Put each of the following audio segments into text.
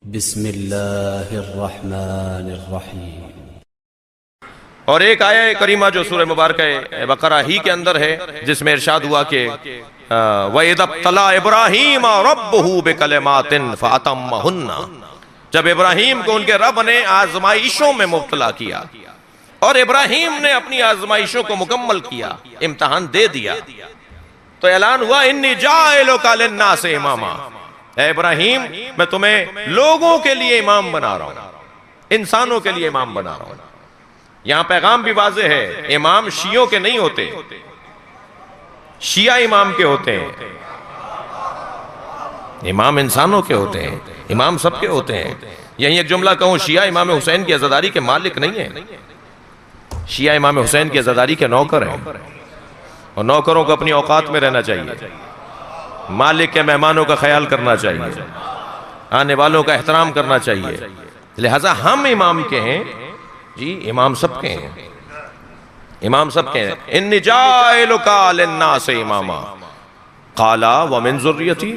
बिस्मिल्लाहिर्रहमानिर्रहीम। और एक आया करीमा जो सूरह मुबारक बकरा ही के अंदर है, जिसमें इरशाद हुआ कि वइज़ब्तला इब्राहीम रब्बुहु बिकलिमातिन फअतम्महुन्ना, जब इब्राहीम को उनके रब ने आजमाइशों में मुब्तला किया और इब्राहीम ने अपनी आजमाइशों को मुकम्मल किया, इम्तिहान दे दिया, तो ऐलान हुआ इन्नी जाइलुका लिन्नासि इमामा, ऐ इब्राहीम मैं तुम्हें लोगों के लिए इमाम बना रहा हूं, इंसानों के लिए इमाम बना रहा हूं। यहां पैगाम भी वाज़ेह है, इमाम शियों के नहीं होते, शिया इमाम के होते हैं, इमाम इंसानों के होते हैं, इमाम सबके होते हैं। यही एक जुमला कहूं, शिया इमाम हुसैन की अज़ादारी के मालिक नहीं है, शिया इमाम हुसैन की अज़ादारी के नौकर हैं, और नौकरों को अपनी औकात में रहना चाहिए, मालिक के मेहमानों का ख्याल करना चाहिए, आने वालों का एहतराम करना चाहिए। लिहाजा हम इमाम के हैं जी, इमाम सबके हैं, इमाम सबके हैं। इन्नी जाइलुका लिन्नासि इमामा क़ाला व मिन ज़ुर्रियती,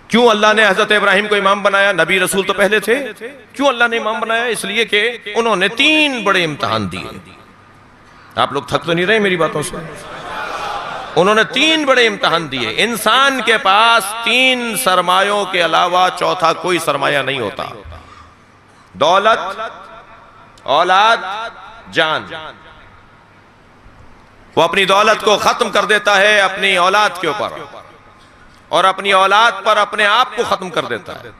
क्यों अल्लाह ने हजरत इब्राहिम को इमाम बनाया? नबी रसूल तो पहले थे, क्यों अल्लाह ने इमाम बनाया? इसलिए कि उन्होंने 3 बड़े इम्तिहान दिए। आप लोग थक तो नहीं रहे मेरी बातों से? उन्होंने 3 बड़े इम्तिहान दिए। इंसान के पास 3 सरमायों के अलावा चौथा कोई सरमाया नहीं होता, दौलत, औलाद, जान। वो अपनी दौलत को खत्म कर देता है अपनी औलाद के ऊपर, और अपनी औलाद पर अपने आप को खत्म कर देता है।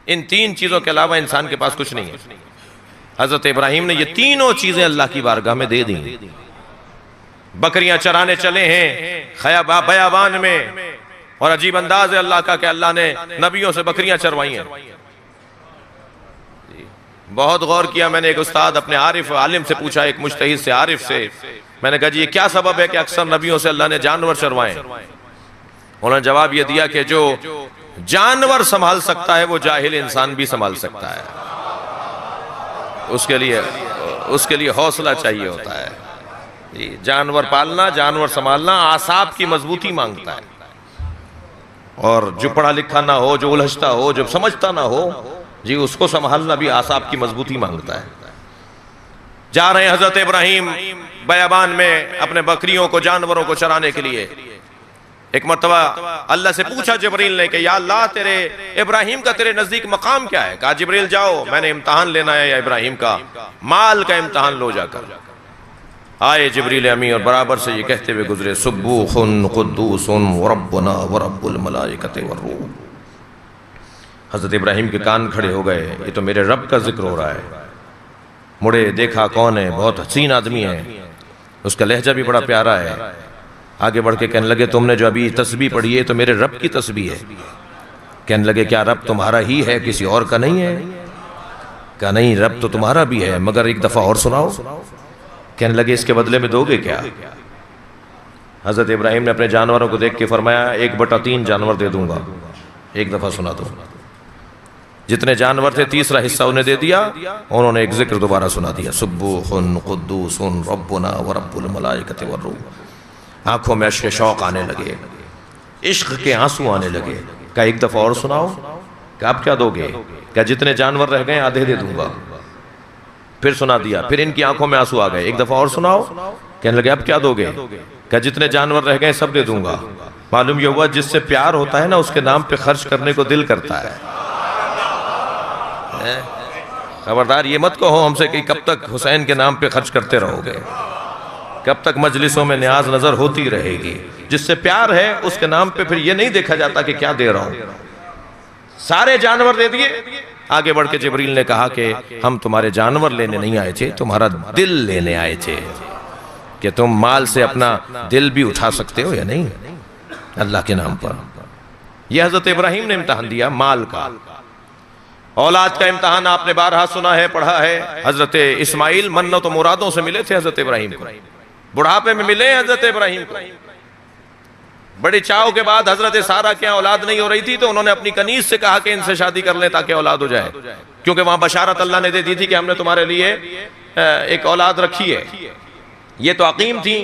इन 3 चीजों के अलावा इंसान के पास कुछ नहीं है। हजरत इब्राहिम ने ये तीनों चीजें अल्लाह की बारगाह में दे दी। बकरियां चराने चले हैं बयाबान में, और अजीब अंदाज है अल्लाह का कि अल्लाह ने नबियों से बकरियां चरवाई हैं। बहुत गौर किया मैंने। एक उस्ताद अपने आरिफ आलिम से पूछा, एक मुज्तहिद से, आरिफ से, मैंने कहा जी ये क्या सबब है कि अक्सर नबियों से अल्लाह ने जानवर चरवाए? उन्होंने जवाब ये दिया कि जो जानवर संभाल सकता है वो जाहिल इंसान भी संभाल सकता है, उसके लिए हौसला चाहिए होता है। जानवर पालना, जानवर संभालना आसाब की मजबूती मांगता है, और जो पढ़ा लिखा ना हो, जो उलझता हो, जो समझता ना हो जी, उसको संभालना भी आसाब की मजबूती मांगता है। जा रहे हैं हजरत इब्राहिम बयाबान में अपने बकरियों को, जानवरों को चराने के लिए। एक मर्तबा अल्लाह से पूछा जिब्रील ने कि या अल्लाह तेरे इब्राहिम का तेरे नजदीक मकाम क्या है? कहा जिब्रील जाओ, मैंने इम्तिहान लेना है या इब्राहिम का, माल का इम्तिहान लो जाकर। आए जिब्रील अमी और बराबर से ये कहते हुए गुजरे, सुब्बूहुन कुद्दूसुन व रब्बुना व रब्बुल मलाइकति वर्रूह। हजरत इब्राहिम के कान खड़े हो गए, ये तो मेरे रब का जिक्र हो रहा है। मुड़े, देखा कौन है, बहुत हसीन आदमी है, उसका लहजा भी बड़ा प्यारा है। आगे बढ़ के कहने लगे तुमने जो अभी तस्बीह पढ़ी है तो मेरे रब की तस्बीह है। कहने लगे क्या रब तुम्हारा ही है, किसी और का नहीं है? कहा नहीं, रब तो तुम्हारा भी है, मगर एक दफा और सुनाओ। कहने लगे इसके बदले में दोगे क्या? हजरत इब्राहिम ने अपने जानवरों को देख के फरमाया 1/3 जानवर दे दूंगा, एक दफा सुना दो। जितने जानवर थे 3रा हिस्सा उन्हें दे दिया। उन्होंने एक जिक्र दोबारा सुना दिया, सुब्बूहुन कुद्दूसुन रब्बुना व रब्बुल मलाइकति वर्रूह। आंखों में अश्क शौक आने लगे, इश्क के आंसू आने लगे। क्या एक दफा और सुनाओ? क्या आप क्या दोगे? क्या जितने जानवर रह गए आधे दे दूंगा। फिर सुना दिया, फिर इनकी आंखों में आंसू आ गए, एक दफा और सुनाओ। कहने लगे अब क्या दोगे? क्या जितने जानवर रह गए सब दे दूंगा। मालूम ये हुआ जिससे प्यार होता है ना, उसके नाम पे खर्च करने को दिल करता है। खबरदार ये मत कहो हमसे कि कब तक हुसैन के नाम पे खर्च करते रहोगे, कब तक मजलिसों में न्याज नजर होती रहेगी। जिससे प्यार है उसके नाम पे फिर ये नहीं देखा जाता कि क्या दे रहा हूं। सारे जानवर दे दिए। आगे बढ़ के जिब्रील ने कहा कि हम तुम्हारे जानवर लेने नहीं आए थे, तुम्हारा दिल लेने आए थे, कि तुम माल से अपना दिल भी उठा सकते हो या नहीं अल्लाह के नाम पर। यह हजरत इब्राहिम ने इम्तिहान दिया माल का। औलाद का इम्तिहान आपने बारहा सुना है, पढ़ा है। हजरत इस्माइल मन्नत और मुरादों से मिले थे हजरत इब्राहिम को, बुढ़ापे में मिले हजरत इब्राहिम को। बड़ी चाव के बाद हजरत सारा के औलाद नहीं हो रही थी, तो उन्होंने अपनी कनीज से कहा कि इनसे शादी कर लें ताकि औलाद हो जाए, क्योंकि वहां बशारत अल्लाह ने दे दी थी कि हमने तुम्हारे लिए एक औलाद रखी है। ये तो अकीम थी,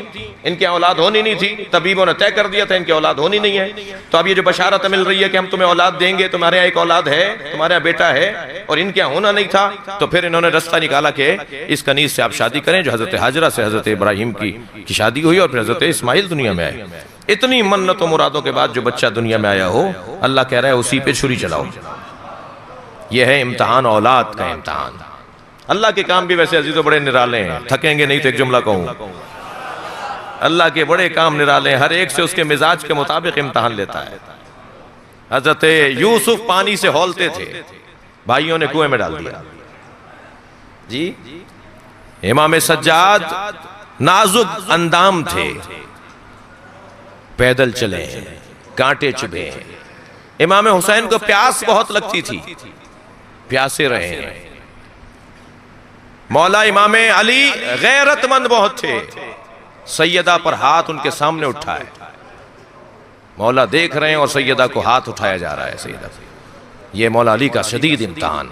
इनकी औलाद होनी नहीं थी, तबीबों ने तय कर दिया था इनकी औलाद होनी नहीं है। तो अब ये जो बशारत मिल रही है कि हम तुम्हें औलाद देंगे, तुम्हारे यहाँ एक औलाद है, तुम्हारे यहाँ बेटा है, और इनके यहाँ होना नहीं था, तो फिर इन्होंने रास्ता निकाला कि इस कनीज से आप शादी करें, जो हजरत हाजरा से हजरत इब्राहिम की शादी हुई और फिर हजरत इस्माइल दुनिया में आए। इतनी मन्नत और मुरादों के बाद जो बच्चा दुनिया में आया हो, अल्लाह कह रहा है उसी पे छुरी चलाओ। यह है इम्तहान, औलाद का इम्तहान। अल्लाह के काम भी वैसे अजीजों बड़े निराले हैं, थकेंगे नहीं तो एक जुमला कहूं, अल्लाह के बड़े काम निराले हैं, हर एक से उसके मिजाज के मुताबिक इम्तहान लेता है। हजरत यूसुफ पानी से हौलते थे, भाइयों ने कुएं में डाल दिया जी। इमाम सज्जाद नाजुक अंदाम थे, पैदल चले, कांटे चुभे। इमाम हुसैन को प्यास बहुत लगती थी, प्यासे रहे। मौला इमाम अली गैरतमंद बहुत थे, सैयदा पर हाथ उनके सामने उठाए, मौला देख रहे हैं और सैयदा को हाथ उठाया जा रहा है। सैयदा, ये मौला अली का शदीद इम्तिहान।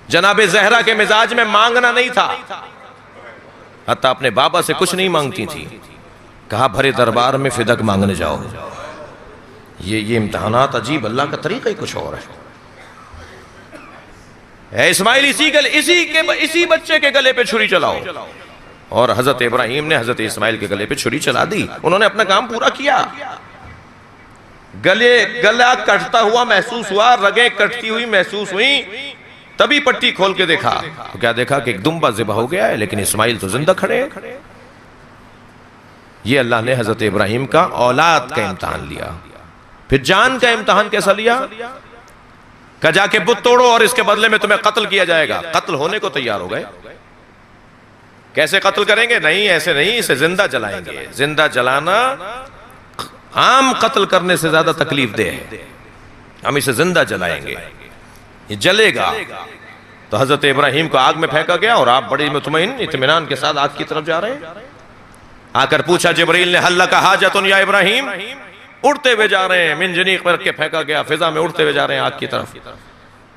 जनाबे जहरा के मिजाज में मांगना नहीं था, हत्ता अपने बाबा से कुछ नहीं मांगती थी, कहा भरे दरबार में फिदक मांगने जाओ। ये इम्तिहानात अजीब, अल्लाह का तरीका ही कुछ और है। इस्माइल इसी बच्चे के गले पे छुरी चलाओ, और हजरत इब्राहिम ने हजरत इस्माइल के गले पे छुरी चला दी। उन्होंने अपना काम पूरा किया। गला कटता हुआ महसूस हुआ, रगें कटती हुई महसूस हुई, तभी पट्टी खोल के देखा तो क्या देखा कि एक दुम्बा ज़िबा हो गया है, लेकिन इस्माइल तो जिंदा खड़े हैं। ये अल्लाह ने हजरत इब्राहिम का औलाद का इम्तहान लिया। फिर जान का इम्तहान कैसा लिया? का जाके बुत तोड़ो और इसके बदले में तुम्हें कत्ल किया जाएगा। कत्ल होने को तैयार हो गए। कैसे कत्ल करेंगे? नहीं, ऐसे नहीं, इसे जिंदा जलाएंगे। जिंदा जलाना आम कत्ल करने से ज्यादा तकलीफ दे है। हम इसे जिंदा जलाएंगे, ये जलेगा। तो हजरत इब्राहिम को आग में फेंका गया और आप बड़ी मुतमईन इत्मीनान के साथ आग की तरफ जा रहे हैं। आकर पूछा जिब्रील ने, हल्ला का हाजतुन या इब्राहिम। उड़ते हुए जा रहे हैं, मिनजनीक पर के फेंका गया, फिजा में उड़ते हुए जा रहे हैं आग की तरफ।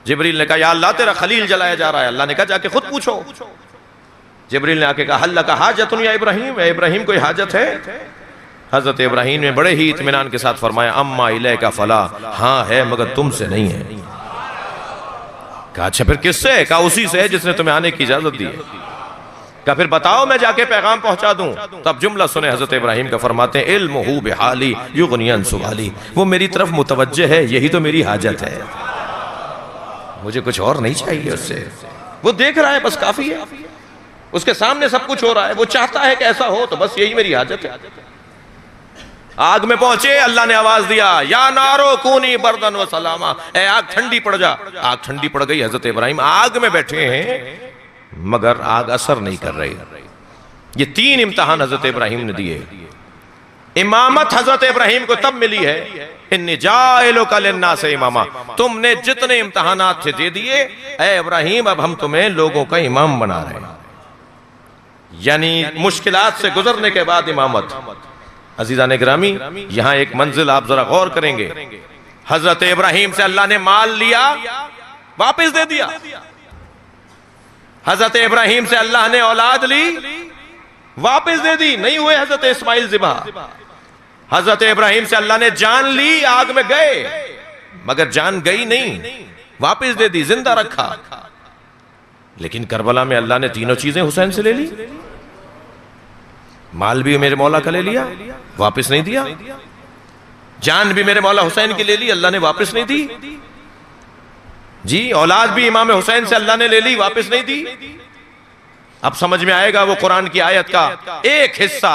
जिब्रील ने कहा, या अल्लाह तेरा खलील जलाया जा रहा है। अल्लाह ने कहा, जाके खुद पूछो। जिब्रील ने आके कहा, हल्ला का हाजतुन या इब्राहिम, इब्राहिम कोई हाजत है? हजरत इब्राहिम ने बड़े ही इत्मीनान के साथ फरमाया, अम्मा इलैका फला, हाँ है मगर तुमसे नहीं है। कहा, अच्छा फिर किससे है? कहा, उसी से है जिसने तुम्हें आने की इजाजत दी है। क्या फिर बताओ, मैं जाके पैगाम पहुंचा दूं। तब जुमला सुने हजरत इब्राहिम का, फरमाते हैं, इल्मुहु बिहाली युगनी अन सुआली। वो मेरी तरफ मुतवज्जे है, यही तो मेरी हाजत है, मुझे कुछ और नहीं चाहिए उससे। वो देख रहा है, बस काफी है। उसके सामने सब कुछ हो रहा है, वो चाहता है कि ऐसा हो, तो बस यही मेरी हाजत है। आग में पहुंचे, अल्लाह ने आवाज दिया, या नारो कूनी बर्दन व सलामा। ए आग ठंडी पड़ जा। आग ठंडी पड़ गई। हजरत इब्राहिम आग में बैठे हैं मगर आग असर नहीं कर रही। ये तीन इम्तिहान हजरत इब्राहिम ने दिए। इमामत हजरत इब्राहिम को तब मिली है, इन्नी जाइलुका लिन्नास इमामा। तुमने जितने इम्तिहानात थे दे दिए, ऐ इब्राहिम अब हम तुम्हें लोगों का इमाम बना रहे हैं। यानी मुश्किलात से गुजरने के बाद इमामत। अजीज़ान गिरामी, यहां एक मंजिल आप जरा गौर करेंगे। हजरत इब्राहिम से अल्लाह ने माल लिया, वापस दे दिया। हजरत इब्राहिम से अल्लाह ने औलाद ली, वापस दे दी। नहीं हुए हजरत इस्माइल ज़िबा। हजरत इब्राहिम से अल्लाह ने जान ली, आग में गए मगर जान गई नहीं, वापस दे दी, जिंदा रखा। लेकिन करबला में अल्लाह ने तीनों चीजें हुसैन से ले ली। माल भी मेरे मौला का ले लिया, वापस नहीं दिया। जान भी मेरे मौला हुसैन की ले ली, अल्लाह ने वापस नहीं दी। जी, औलाद भी इमाम हुसैन से अल्लाह ने ले ली, वापस नहीं दी। अब समझ में आएगा वो कुरान की आयत का एक हिस्सा,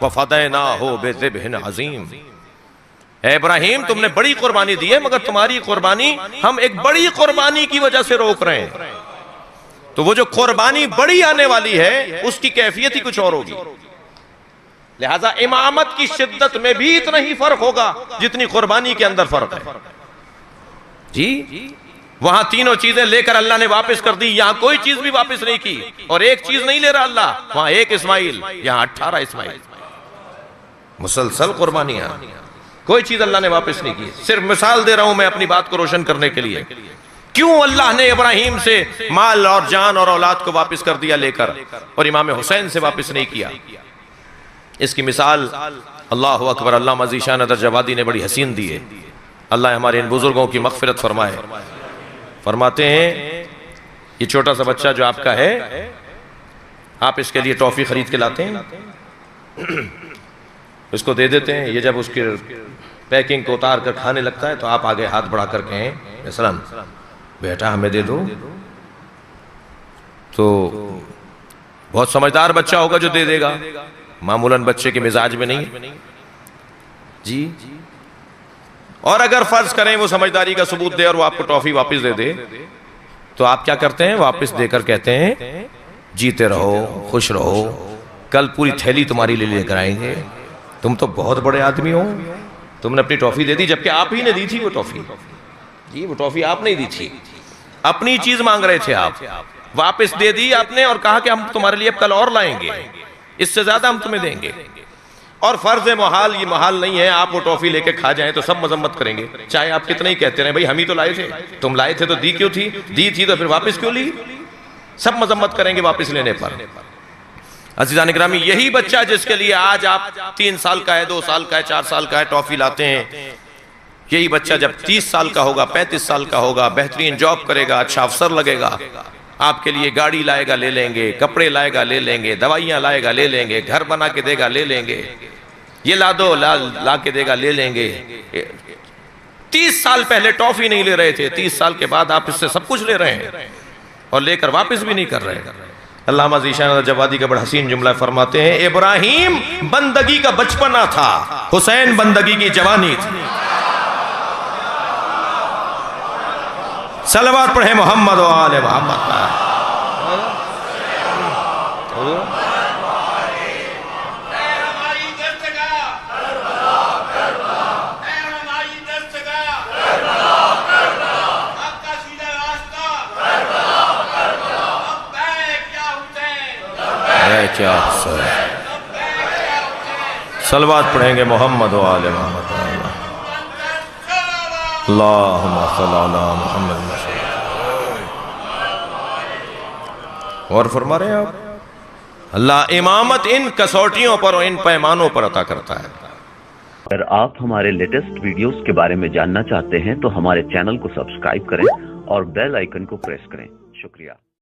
वफदैना हो बेज़िब्हिन अज़ीम। इब्राहिम, तुमने बड़ी कुर्बानी दी है, मगर तुम्हारी कुर्बानी हम एक बड़ी कुर्बानी की वजह से रोक रहे हैं। तो वो जो कुर्बानी बड़ी आने वाली है, उसकी कैफियत ही कुछ और होगी। लिहाजा इमामत की शिद्दत में भी इतना ही फर्क होगा जितनी कुर्बानी के अंदर फर्क है। जी, वहां तीनों चीजें लेकर अल्लाह ने वापस कर दी, यहां कोई चीज भी वापस नहीं की। और एक चीज नहीं ले रहा अल्लाह, वहां एक इस्माइल, यहां 18 इस्माइल। मुसलसल कुर्बानियां, कोई चीज अल्लाह ने वापस नहीं की। सिर्फ मिसाल दे रहा हूं मैं अपनी बात को रोशन करने के लिए। क्यों अल्लाह ने इब्राहिम से माल और जान और औलाद को वापस कर दिया लेकर, और इमाम हुसैन से वापस नहीं किया? इसकी मिसाल अल्लाह अकबर, अल्लाह मजीशान दरजवादी ने बड़ी हसीन दी है। अल्लाह हमारे इन बुजुर्गों की मगफिरत फरमाए। फरमाते हैं ये छोटा सा बच्चा जो आपका है, आप इसके लिए टॉफी खरीद के लाते हैं, इसको दे देते हैं। ये जब उसकी पैकिंग को उतार कर खाने लगता है तो आप आगे हाथ बढ़ा कर कहें मसलन बेटा हमें दे दो, तो बहुत समझदार बच्चा होगा जो दे देगा। मामूलन बच्चे के मिजाज में नहीं जी। और अगर फर्ज करें वो समझदारी का सबूत दे और वो आपको टॉफी वापस दे दे, तो आप क्या करते हैं? वापस देकर कहते हैं जीते रहो, खुश रहो, कल पूरी थैली तुम्हारी ले लेकर आएंगे, तुम तो बहुत बड़े आदमी हो, तुमने अपनी टॉफी दे दी, जबकि आप ही ने दी थी वो टॉफी जी। वो टॉफी आप नहीं दी थी, अपनी चीज मांग रहे थे आप, वापस दे दी आपने और कहा कि हम तुम्हारे लिए कल और लाएंगे, इससे ज्यादा हम तुम्हें देंगे। और फर्ज मोहाल, ये मोहाल नहीं है, आप वो टॉफी लेके खा जाएं तो सब मजम्मत करेंगे, चाहे आप कितना ही कहते रहे भाई हम ही तो लाए थे, तुम लाए थे तो दी क्यों थी, दी थी तो फिर वापस क्यों ली, सब मजम्मत करेंगे वापस लेने पर। अज़ीज़ान इकरामी, यही बच्चा जिसके लिए आज आप 3 साल का है, 2 साल का है, 4 साल का है, टॉफी लाते हैं, यही बच्चा जब 30 साल का होगा, 35 साल का होगा, बेहतरीन जॉब करेगा, अच्छा अफसर लगेगा, आपके लिए गाड़ी लाएगा ले लेंगे, कपड़े लाएगा ले लेंगे, दवाइयाँ लाएगा ले लेंगे, घर बना के देगा ले लेंगे, ये ला दो ला के देगा ले लेंगे। 30 साल पहले टॉफी नहीं ले रहे थे, 30 साल के बाद आप इससे सब कुछ ले रहे हैं और लेकर वापस भी नहीं कर रहे हैं। अल्लामा ज़ीशान जवादी का बड़ा हसीन जुमला फरमाते हैं, इब्राहिम बंदगी का बचपना था, हुसैन बंदगी की जवानी थी। सलवात पढ़े मोहम्मद व आले मोहम्मद। क्या सलवात पढ़ेंगे मोहम्मद व आले मोहम्मद। अल्लाहुम्मा सल्ली अला मुहम्मद। और फरमा रहे हैं आप, अल्लाह इमामत इन कसौटियों पर और इन पैमानों पर अता करता है। अगर आप हमारे लेटेस्ट वीडियोस के बारे में जानना चाहते हैं तो हमारे चैनल को सब्सक्राइब करें और बेल आइकन को प्रेस करें। शुक्रिया।